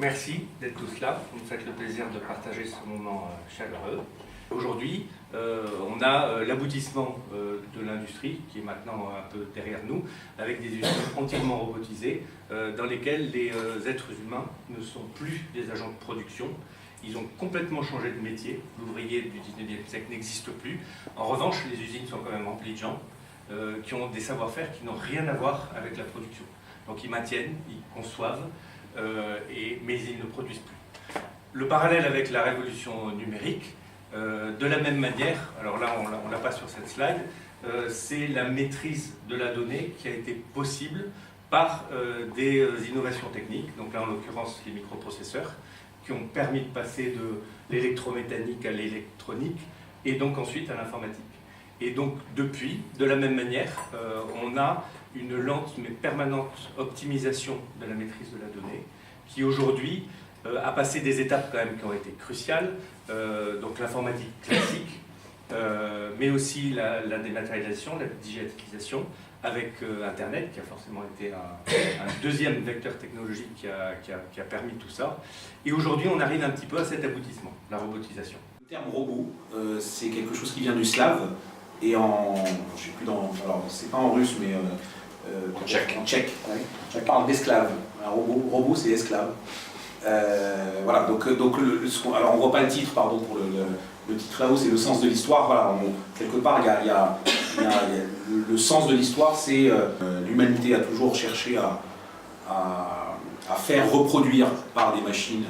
merci d'être tous là. Vous me faites le plaisir de partager ce moment chaleureux. Aujourd'hui, on a l'aboutissement de l'industrie qui est maintenant un peu derrière nous, avec des usines entièrement robotisées dans lesquelles les êtres humains ne sont plus des agents de production. Ils ont complètement changé de métier. L'ouvrier du 19e siècle n'existe plus. En revanche, les usines sont quand même remplies de gens qui ont des savoir-faire qui n'ont rien à voir avec la production. Donc ils maintiennent, ils conçoivent, mais ils ne produisent plus. Le parallèle avec la révolution numérique, de la même manière, alors là on l'a pas sur cette slide, c'est la maîtrise de la donnée qui a été possible par des innovations techniques, donc là en l'occurrence les microprocesseurs, qui ont permis de passer de l'électromécanique à l'électronique et donc ensuite à l'informatique. Et donc depuis, de la même manière, on a une lente mais permanente optimisation de la maîtrise de la donnée qui aujourd'hui a passé des étapes quand même qui ont été cruciales, donc l'informatique classique, mais aussi la dématérialisation, la digitalisation, avec Internet, qui a forcément été un deuxième vecteur technologique qui a permis tout ça. Et aujourd'hui, on arrive un petit peu à cet aboutissement, la robotisation. Le terme robot, c'est quelque chose qui vient du slave, et en, je sais plus alors c'est pas en russe, mais en tchèque, ouais. On parle d'esclave. Un robot c'est esclave. Voilà, donc alors on voit pas le titre, pardon pour le titre là-haut, c'est le sens de l'histoire. Voilà, quelque part il y a le sens de l'histoire, c'est l'humanité a toujours cherché à faire reproduire par des machines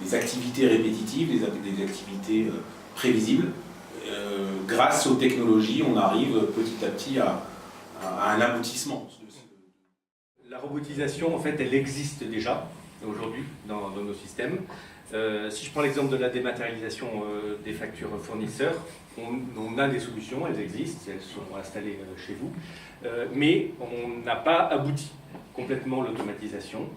des activités répétitives, des activités prévisibles. Grâce aux technologies, on arrive petit à petit à un aboutissement. La robotisation, en fait, elle existe déjà aujourd'hui dans nos systèmes. Si je prends l'exemple de la dématérialisation des factures fournisseurs, on a des solutions, elles existent, elles sont installées chez vous, mais on n'a pas abouti complètement l'automatisation.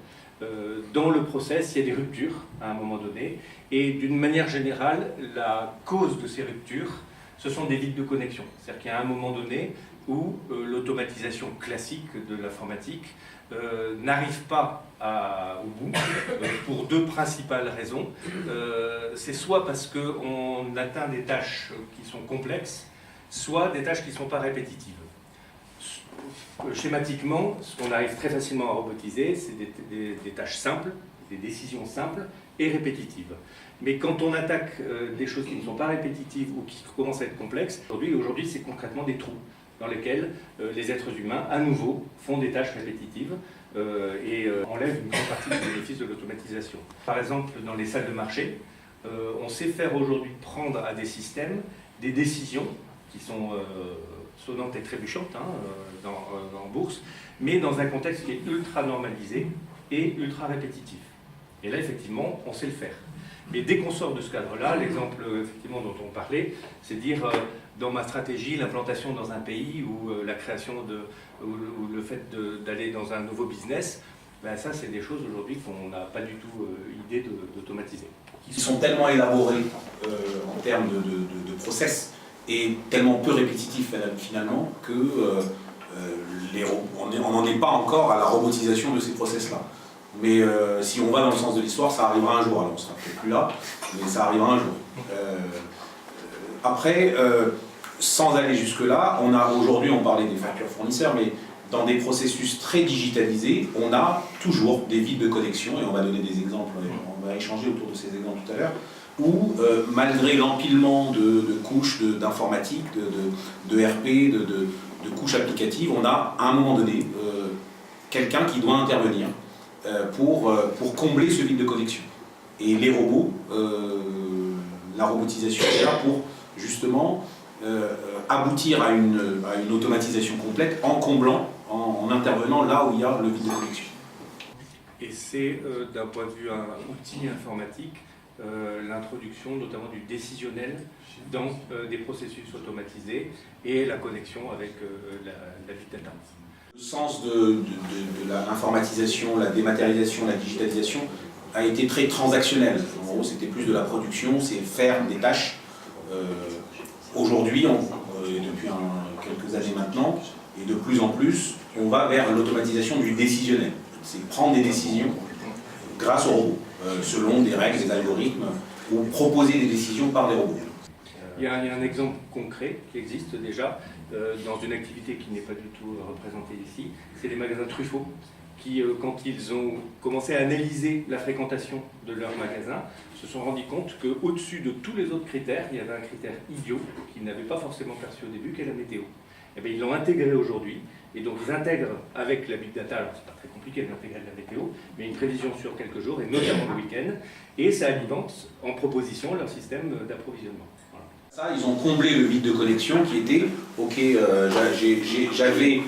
Dans le process, il y a des ruptures à un moment donné, et d'une manière générale, la cause de ces ruptures, ce sont des vides de connexion. C'est-à-dire qu'il y a un moment donné où l'automatisation classique de l'informatique n'arrive pas au bout, pour deux principales raisons. C'est soit parce qu'on atteint des tâches qui sont complexes, soit des tâches qui ne sont pas répétitives. Schématiquement, ce qu'on arrive très facilement à robotiser, c'est des tâches simples, des décisions simples et répétitives. Mais quand on attaque des choses qui ne sont pas répétitives ou qui commencent à être complexes, aujourd'hui c'est concrètement des trous dans lesquels les êtres humains, à nouveau, font des tâches répétitives et enlèvent une grande partie du bénéfice de l'automatisation. Par exemple, dans les salles de marché, on sait faire aujourd'hui prendre à des systèmes des décisions qui sont sonnantes et trébuchantes en bourse, mais dans un contexte qui est ultra normalisé et ultra répétitif. Et là, effectivement, on sait le faire. Mais dès qu'on sort de ce cadre-là, l'exemple effectivement dont on parlait, c'est dire dans ma stratégie, l'implantation dans un pays ou la création ou le fait d'aller dans un nouveau business, ben ça c'est des choses aujourd'hui qu'on n'a pas du tout idée d'automatiser. Qui sont tellement élaborés en termes de process et tellement peu répétitifs finalement que on n'en est pas encore à la robotisation de ces process-là. Mais si on va dans le sens de l'histoire, ça arrivera un jour. Alors on ne sera peut-être plus là, mais ça arrivera un jour. Après, sans aller jusque-là, aujourd'hui on parlait des factures fournisseurs, mais dans des processus très digitalisés, on a toujours des vides de connexion, et on va donner des exemples, on va échanger autour de ces exemples tout à l'heure, où malgré l'empilement de couches d'informatique, de RP, de couches applicatives, on a à un moment donné quelqu'un qui doit intervenir pour combler ce vide de connexion. Et les robots, la robotisation est là pour justement aboutir à une automatisation complète en comblant, en intervenant là où il y a le vide de connexion. Et c'est d'un point de vue outil informatique, l'introduction notamment du décisionnel dans des processus automatisés et la connexion avec la big data. Le sens de l'informatisation, la dématérialisation, la digitalisation a été très transactionnel. En gros, c'était plus de la production, c'est faire des tâches. Aujourd'hui, depuis quelques années maintenant, et de plus en plus, on va vers l'automatisation du décisionnel. c'est prendre des décisions grâce aux robots, selon des règles, des algorithmes, ou proposer des décisions par des robots. Il y a un exemple concret qui existe déjà dans une activité qui n'est pas du tout représentée ici, c'est les magasins Truffaut, qui, quand ils ont commencé à analyser la fréquentation de leurs magasins, se sont rendus compte qu'au-dessus de tous les autres critères, il y avait un critère idiot qu'ils n'avaient pas forcément perçu au début, qui est la météo. Et bien, ils l'ont intégré aujourd'hui, et donc ils intègrent avec la Big Data, alors c'est pas très compliqué d'intégrer la météo, mais une prévision sur quelques jours, et notamment le week-end, et ça alimente en proposition leur système d'approvisionnement. Voilà. Ça, ils ont comblé le vide de connexion qui était, ok, j'avais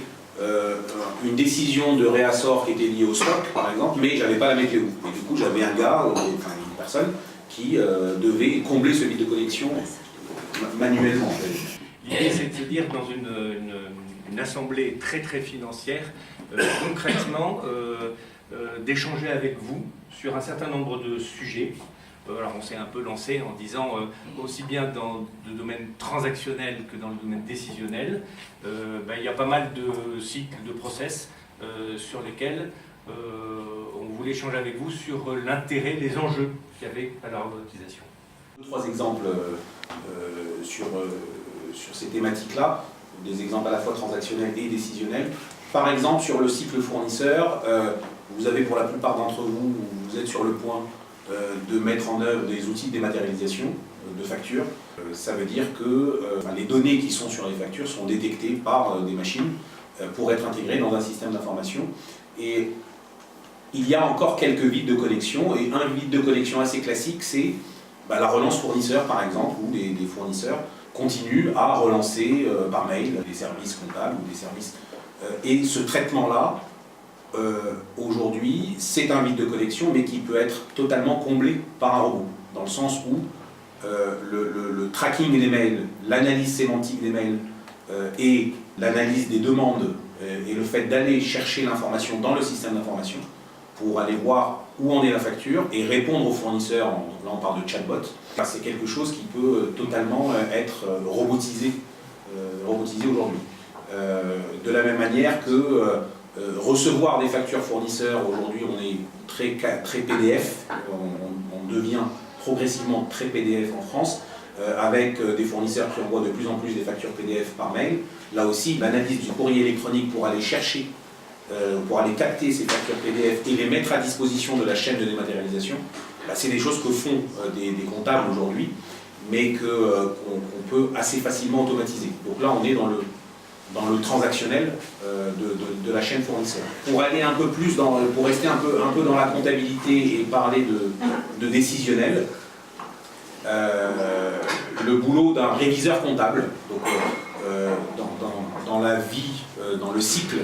une décision de réassort qui était liée au stock, par exemple, mais j'avais pas la météo. Et du coup, j'avais un gars, enfin une personne, qui devait combler ce vide de connexion manuellement. L'idée, c'est de se dire dans une assemblée très très financière, concrètement, d'échanger avec vous sur un certain nombre de sujets. Alors on s'est un peu lancé en disant, aussi bien dans le domaine transactionnel que dans le domaine décisionnel, il y a pas mal de cycles, de process sur lesquels on voulait échanger avec vous sur l'intérêt, les enjeux qu'il y avait à la robotisation. Trois exemples sur ces thématiques-là, des exemples à la fois transactionnels et décisionnels. Par exemple, sur le cycle fournisseur, vous avez pour la plupart d'entre vous, vous êtes sur le point de mettre en œuvre des outils de dématérialisation de factures. Ça veut dire que les données qui sont sur les factures sont détectées par des machines pour être intégrées dans un système d'information. Et il y a encore quelques vides de connexion, et un vide de connexion assez classique, c'est la relance fournisseur, par exemple, où des fournisseurs continuent à relancer par mail des services comptables ou des services. Et ce traitement-là, aujourd'hui, c'est un vide de connexion, mais qui peut être totalement comblé par un robot, dans le sens où le tracking des mails, l'analyse sémantique des mails et l'analyse des demandes et le fait d'aller chercher l'information dans le système d'information pour aller voir où en est la facture et répondre aux fournisseurs, là on parle de chatbot, c'est quelque chose qui peut totalement être robotisé aujourd'hui. De la même manière que recevoir des factures fournisseurs, aujourd'hui on est très PDF, on devient progressivement très PDF en France, avec des fournisseurs qui envoient de plus en plus des factures PDF par mail. Là aussi, l'analyse du courrier électronique pour aller chercher, pour aller capter ces factures PDF et les mettre à disposition de la chaîne de dématérialisation, c'est des choses que font des comptables aujourd'hui, mais qu'on peut assez facilement automatiser. Donc là, on est dans le transactionnel de la chaîne fournisseur. Pour aller un peu plus pour rester un peu dans la comptabilité et parler de décisionnel, le boulot d'un réviseur comptable, donc dans la vie, dans le cycle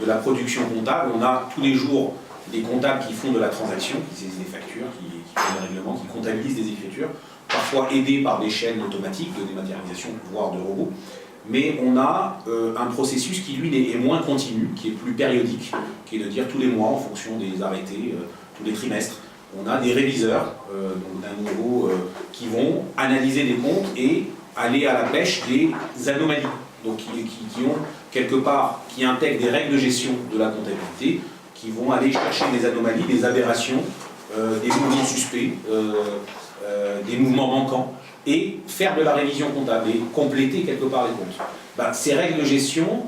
de la production comptable, on a tous les jours des comptables qui font de la transaction, qui saisissent des factures, qui font des règlements, qui comptabilisent des écritures, parfois aidés par des chaînes automatiques de dématérialisation, voire de robots. Mais on a un processus qui, lui, est moins continu, qui est plus périodique, qui est de dire tous les mois, en fonction des arrêtés, tous les trimestres, on a des réviseurs d'un niveau qui vont analyser des comptes et aller à la pêche des anomalies. Donc qui ont quelque part, qui intègrent des règles de gestion de la comptabilité, qui vont aller chercher des anomalies, des aberrations, des mouvements suspects, des mouvements manquants, et faire de la révision comptable et compléter quelque part les comptes. Ces règles de gestion,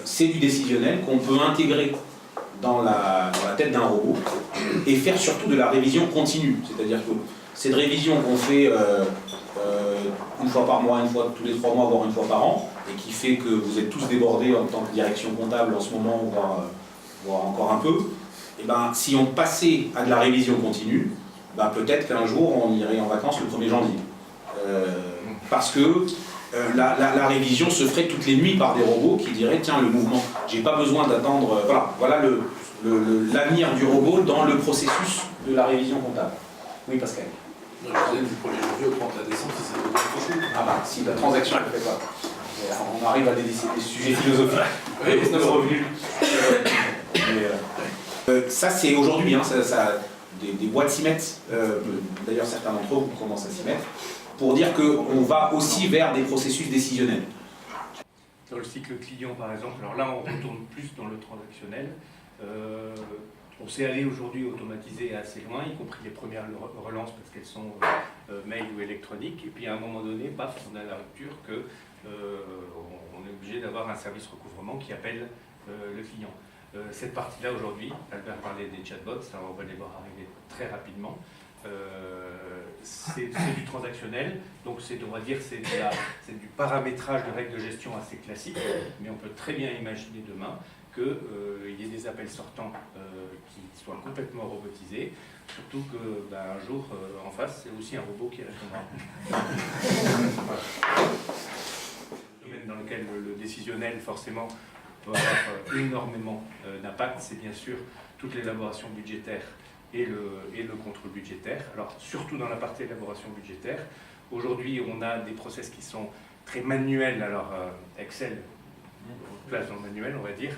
c'est du décisionnel qu'on peut intégrer dans la tête d'un robot et faire surtout de la révision continue. C'est-à-dire que cette révision qu'on fait une fois par mois, une fois tous les 3 mois, voire une fois par an, et qui fait que vous êtes tous débordés en tant que direction comptable en ce moment, voire encore un peu, et si on passait à de la révision continue, peut-être qu'un jour on irait en vacances le 1er janvier. Parce que la révision se ferait toutes les nuits par des robots qui diraient tiens, le mouvement, j'ai pas besoin d'attendre. Voilà l'avenir du robot dans le processus de la révision comptable. Oui, Pascal. Je disais du 1er janvier au 31 décembre si ça veut dire si la transaction ne fait pas. On arrive à des sujets philosophiques. Oui, de revenus. Ça c'est aujourd'hui, des boîtes s'y mettent. D'ailleurs certains d'entre vous commencent à s'y mettre. Pour dire qu'on va aussi vers des processus décisionnels. Dans le cycle client, par exemple, alors là, on retourne plus dans le transactionnel. On s'est allé aujourd'hui automatiser assez loin, y compris les premières relances parce qu'elles sont mail ou électroniques. Et puis à un moment donné, paf, on a la rupture que on est obligé d'avoir un service recouvrement qui appelle le client. Cette partie-là aujourd'hui, Albert parlait des chatbots, ça on va les voir arriver très rapidement. C'est du transactionnel, donc on va dire c'est du paramétrage de règles de gestion assez classique, mais on peut très bien imaginer demain qu'il y ait des appels sortants qui soient complètement robotisés, surtout que un jour en face c'est aussi un robot qui répondra. Le domaine dans lequel le décisionnel forcément peut avoir énormément d'impact, c'est bien sûr toute l'élaboration budgétaire et le contrôle budgétaire. Alors surtout dans la partie élaboration budgétaire, aujourd'hui on a des process qui sont très manuels, alors Excel place dans le manuel on va dire,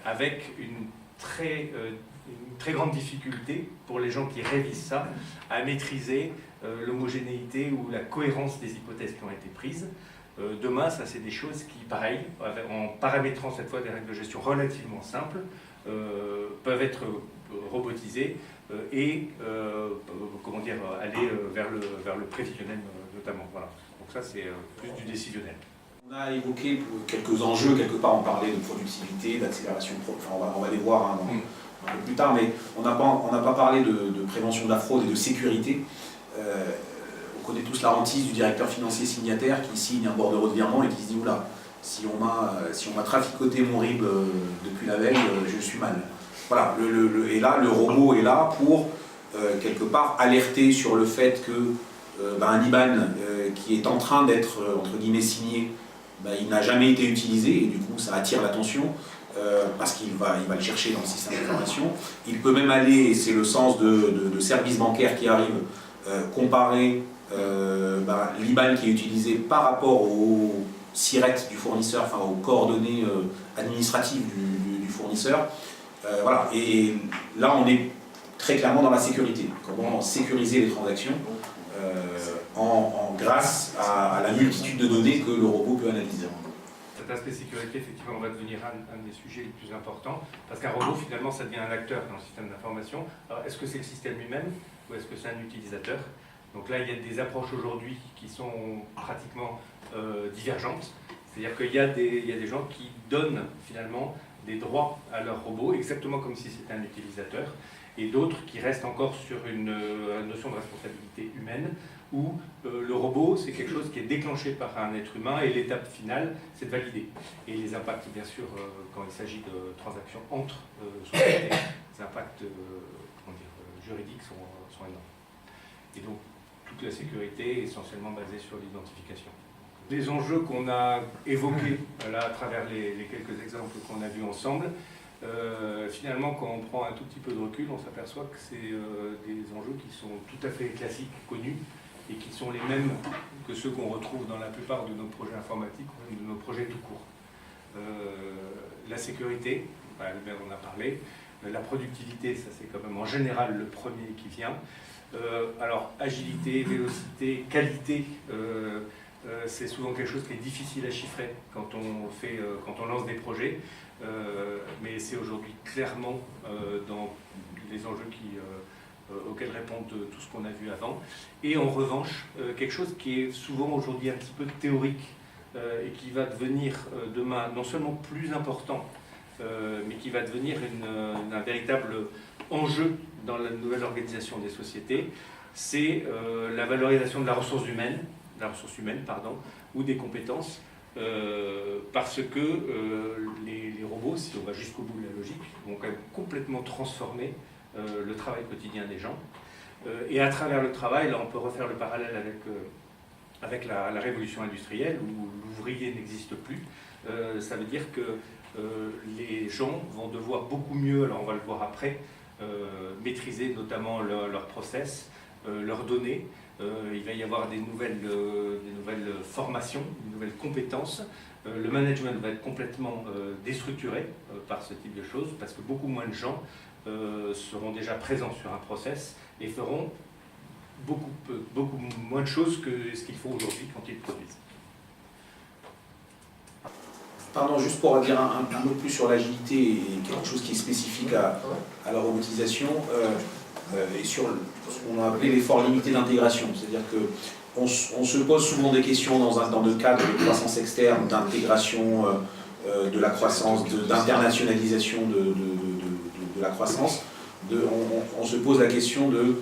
avec une très grande difficulté pour les gens qui révisent ça à maîtriser l'homogénéité ou la cohérence des hypothèses qui ont été prises. Demain, ça c'est des choses qui, pareil, en paramétrant cette fois des règles de gestion relativement simples, peuvent être robotisées et comment dire, aller vers le prévisionnel notamment. Voilà. Donc ça c'est plus du décisionnel. On a évoqué quelques enjeux, quelque part on parlait de productivité, d'accélération, enfin, on va les voir un peu plus tard, mais on n'a pas parlé de prévention de la fraude et de sécurité. On connaît tous la hantise du directeur financier signataire qui signe un bordereau de virement et qui se dit « Oula, si on m'a traficoté mon RIB depuis la veille, je suis mal ». Voilà, et là, le robot est là pour, quelque part, alerter sur le fait que un IBAN qui est en train d'être, entre guillemets, signé, il n'a jamais été utilisé, et du coup, ça attire l'attention, parce qu'il va le chercher dans le système d'information. Il peut même aller, et c'est le sens de services bancaires qui arrivent, comparer l'IBAN qui est utilisé par rapport au SIRET du fournisseur, enfin aux coordonnées administratives du fournisseur. Voilà. Et là, on est très clairement dans la sécurité. Comment sécuriser les transactions grâce à la multitude de données que le robot peut analyser. Cet aspect sécurité, effectivement, va devenir un des sujets les plus importants, parce qu'un robot, finalement, ça devient un acteur dans le système d'information. Alors, est-ce que c'est le système lui-même, ou est-ce que c'est un utilisateur? Donc là, il y a des approches aujourd'hui qui sont pratiquement divergentes. C'est-à-dire qu'il y a des gens qui donnent, finalement, des droits à leur robot, exactement comme si c'était un utilisateur, et d'autres qui restent encore sur une notion de responsabilité humaine, où le robot, c'est quelque chose qui est déclenché par un être humain, et l'étape finale, c'est de valider. Et les impacts, bien sûr, quand il s'agit de transactions entre sociétés, les impacts juridiques sont énormes. Et donc, toute la sécurité est essentiellement basée sur l'identification. Les enjeux qu'on a évoqués là, à travers les quelques exemples qu'on a vus ensemble, finalement, quand on prend un tout petit peu de recul, on s'aperçoit que c'est des enjeux qui sont tout à fait classiques, connus, et qui sont les mêmes que ceux qu'on retrouve dans la plupart de nos projets informatiques, ou même de nos projets tout court. La sécurité, Albert en a parlé, la productivité, ça c'est quand même en général le premier qui vient. Alors, agilité, vélocité, qualité, c'est souvent quelque chose qui est difficile à chiffrer quand on lance des projets, mais c'est aujourd'hui clairement dans les enjeux auxquels répondent tout ce qu'on a vu avant. Et en revanche, quelque chose qui est souvent aujourd'hui un petit peu théorique et qui va devenir demain non seulement plus important, mais qui va devenir un véritable enjeu dans la nouvelle organisation des sociétés, c'est la valorisation de la ressource humaine, ou des compétences, parce que les robots, si on va jusqu'au bout de la logique, vont quand même complètement transformer le travail quotidien des gens. Et à travers le travail, là on peut refaire le parallèle avec la révolution industrielle, où l'ouvrier n'existe plus. Ça veut dire que les gens vont devoir beaucoup mieux, alors on va le voir après, maîtriser notamment leur process, leurs données. Il va y avoir des nouvelles formations, des nouvelles compétences. Le management va être complètement déstructuré par ce type de choses, parce que beaucoup moins de gens seront déjà présents sur un process et feront beaucoup moins de choses que ce qu'ils font aujourd'hui quand ils produisent. Pardon, juste pour dire un mot plus sur l'agilité et quelque chose qui est spécifique à la robotisation et sur ce qu'on a appelé l'effort limité d'intégration. C'est-à-dire qu'on se pose souvent des questions dans le cadre de croissance externe, d'intégration de la croissance, d'internationalisation de la croissance. On se pose la question de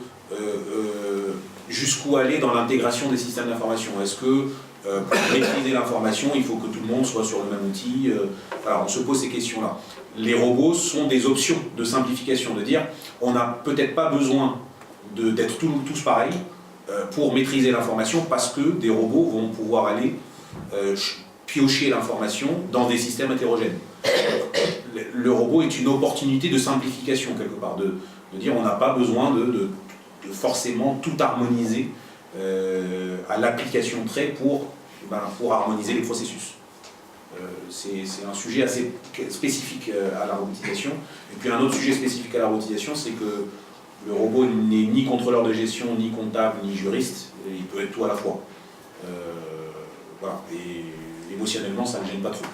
jusqu'où aller dans l'intégration des systèmes d'information. Est-ce que pour maîtriser l'information, il faut que tout le monde soit sur le même outil. Alors on se pose ces questions-là. Les robots sont des options de simplification, de dire on n'a peut-être pas besoin d'être tous pareils pour maîtriser l'information parce que des robots vont pouvoir aller piocher l'information dans des systèmes hétérogènes. Le robot est une opportunité de simplification quelque part, de dire on n'a pas besoin de forcément tout harmoniser à l'application trait pour harmoniser les processus. C'est un sujet assez spécifique à la robotisation. Et puis un autre sujet spécifique à la robotisation, c'est que le robot n'est ni contrôleur de gestion, ni comptable, ni juriste. Il peut être tout à la fois. Voilà. Et émotionnellement, ça ne gêne pas trop.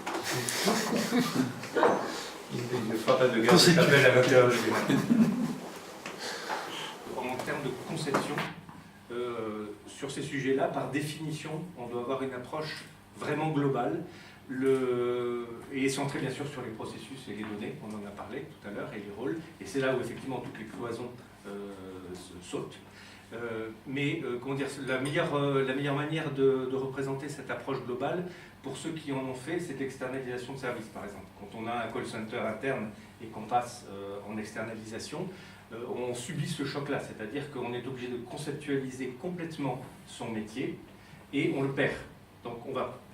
Il ne fera pas de garde d'appel à l'intérieur du En termes de conception, sur ces sujets-là, par définition, on doit avoir une approche vraiment globale et centrée bien sûr sur les processus et les données, on en a parlé tout à l'heure, et les rôles, et c'est là où effectivement toutes les cloisons sautent. Comment dire, la meilleure manière de représenter cette approche globale, pour ceux qui en ont fait, c'est l'externalisation de services par exemple. Quand on a un call center interne et qu'on passe en externalisation, on subit ce choc-là, c'est-à-dire qu'on est obligé de conceptualiser complètement son métier et on le perd. Donc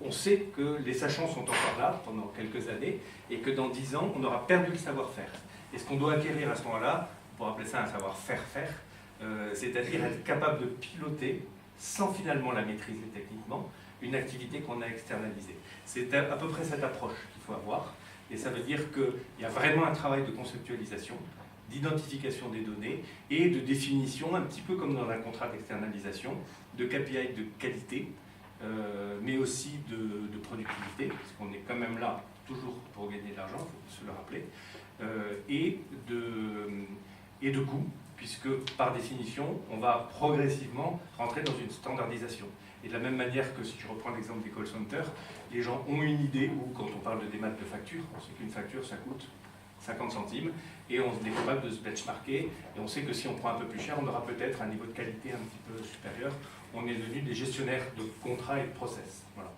on sait que les sachants sont encore là pendant quelques années et que dans 10 ans, on aura perdu le savoir-faire. Et ce qu'on doit acquérir à ce moment-là, on pourrait appeler ça un savoir-faire, c'est-à-dire être capable de piloter, sans finalement la maîtriser techniquement, une activité qu'on a externalisée. C'est à peu près cette approche qu'il faut avoir, et ça veut dire qu'il y a vraiment un travail de conceptualisation, d'identification des données et de définition, un petit peu comme dans un contrat d'externalisation, de KPI de qualité, mais aussi de productivité, parce qu'on est quand même là toujours pour gagner de l'argent, il faut se le rappeler, et de coûts, puisque par définition, on va progressivement rentrer dans une standardisation. Et de la même manière que si je reprends l'exemple des call centers, les gens ont une idée où, quand on parle de démat de facture, on sait qu'une facture, ça coûte 50 centimes, et on est capable de se benchmarker, et on sait que si on prend un peu plus cher, on aura peut-être un niveau de qualité un petit peu supérieur. On est devenu des gestionnaires de contrats et de process. Voilà.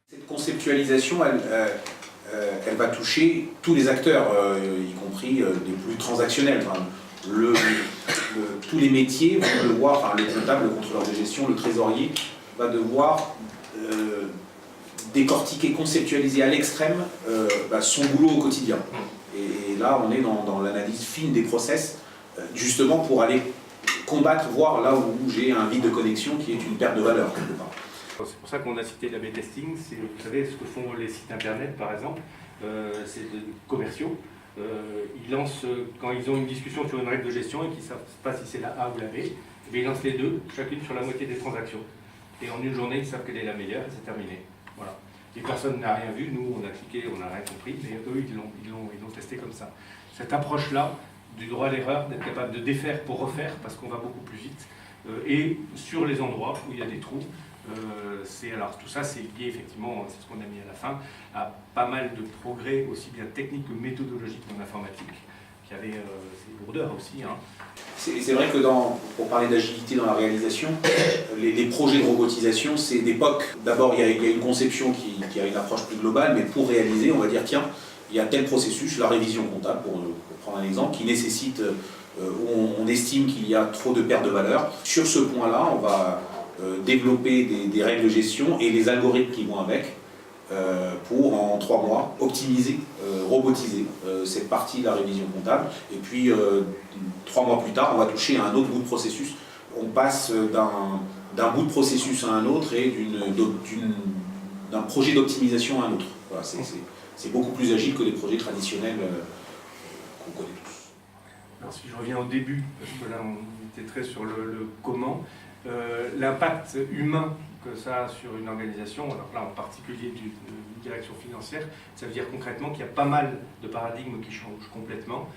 Cette conceptualisation, elle va toucher tous les acteurs, y compris les plus transactionnels. Enfin, tous les métiers vont devoir, enfin, le comptable, le contrôleur de gestion, le trésorier, va devoir décortiquer, conceptualiser à l'extrême son boulot au quotidien. Et là, on est dans l'analyse fine des process, justement pour aller combattre, voir là où j'ai un vide de connexion qui est une perte de valeur quelque part. C'est pour ça qu'on a cité l'A/B testing. Vous savez, ce que font les sites internet, par exemple, c'est des commerciaux. Ils lancent, quand ils ont une discussion sur une règle de gestion et qu'ils ne savent pas si c'est la A ou la B, ils lancent les deux, chacune sur la moitié des transactions. Et en une journée, ils savent quelle est la meilleure et c'est terminé. Voilà. Et personne n'a rien vu, nous on a cliqué, on n'a rien compris, mais eux ils l'ont testé comme ça. Cette approche-là, du droit à l'erreur, d'être capable de défaire pour refaire, parce qu'on va beaucoup plus vite, et sur les endroits où il y a des trous, alors tout ça c'est lié effectivement, c'est ce qu'on a mis à la fin, à pas mal de progrès, aussi bien techniques que méthodologiques en informatique, qui avaient ces lourdeurs aussi. Hein. C'est vrai que pour parler d'agilité dans la réalisation, les projets de robotisation, c'est d'époque. D'abord, il y a une conception qui a une approche plus globale, mais pour réaliser, on va dire, tiens, il y a tel processus, la révision comptable, pour prendre un exemple, qui nécessite, où on estime qu'il y a trop de perte de valeur. Sur ce point-là, on va développer des règles de gestion et les algorithmes qui vont avec, pour en 3 mois optimiser, robotiser cette partie de la révision comptable. Et puis 3 mois plus tard, on va toucher à un autre bout de processus. On passe d'un bout de processus à un autre et d'un projet d'optimisation à un autre. Voilà, c'est beaucoup plus agile que les projets traditionnels qu'on connaît tous. Alors si je reviens au début, parce que là on était très sur le comment, l'impact humain que ça a sur une organisation, alors là en particulier d'une direction financière, ça veut dire concrètement qu'il y a pas mal de paradigmes qui changent complètement,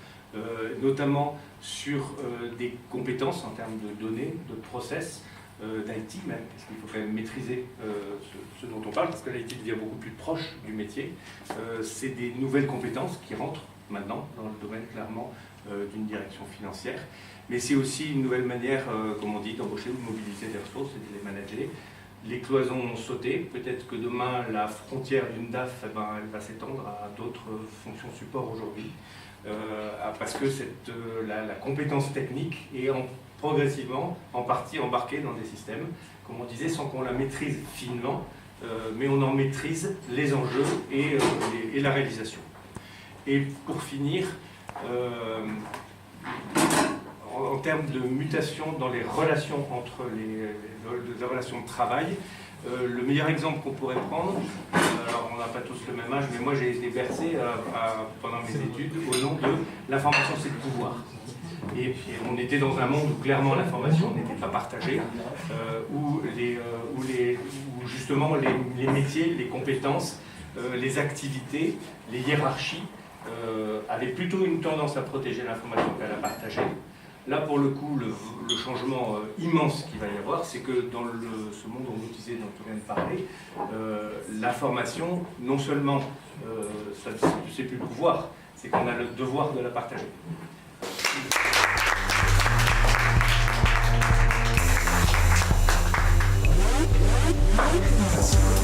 notamment sur des compétences en termes de données, de process, d'IT même, parce qu'il faut quand même maîtriser ce dont on parle, parce que l'IT devient beaucoup plus proche du métier. C'est des nouvelles compétences qui rentrent maintenant dans le domaine clairement d'une direction financière, mais c'est aussi une nouvelle manière, comme on dit, d'embaucher ou de mobiliser des ressources et de les manager. Les cloisons ont sauté, peut-être que demain la frontière d'une DAF, elle va s'étendre à d'autres fonctions support aujourd'hui, parce que la compétence technique est progressivement en partie embarquée dans des systèmes, comme on disait, sans qu'on la maîtrise finement, mais on en maîtrise les enjeux et la réalisation. Et pour finir, en termes de mutation dans les relations entre les relations de travail, le meilleur exemple qu'on pourrait prendre, alors on n'a pas tous le même âge, mais moi j'ai été bercé pendant mes études au nom de l'information c'est le pouvoir. Et puis on était dans un monde où clairement l'information n'était pas partagée, où justement les métiers, les compétences, les activités, les hiérarchies avaient plutôt une tendance à protéger l'information qu'à la partager. Là, pour le coup, le changement immense qu'il va y avoir, c'est que dans ce monde robotisé dont on vient de parler, l'information, non seulement, c'est plus le pouvoir, c'est qu'on a le devoir de la partager. Merci.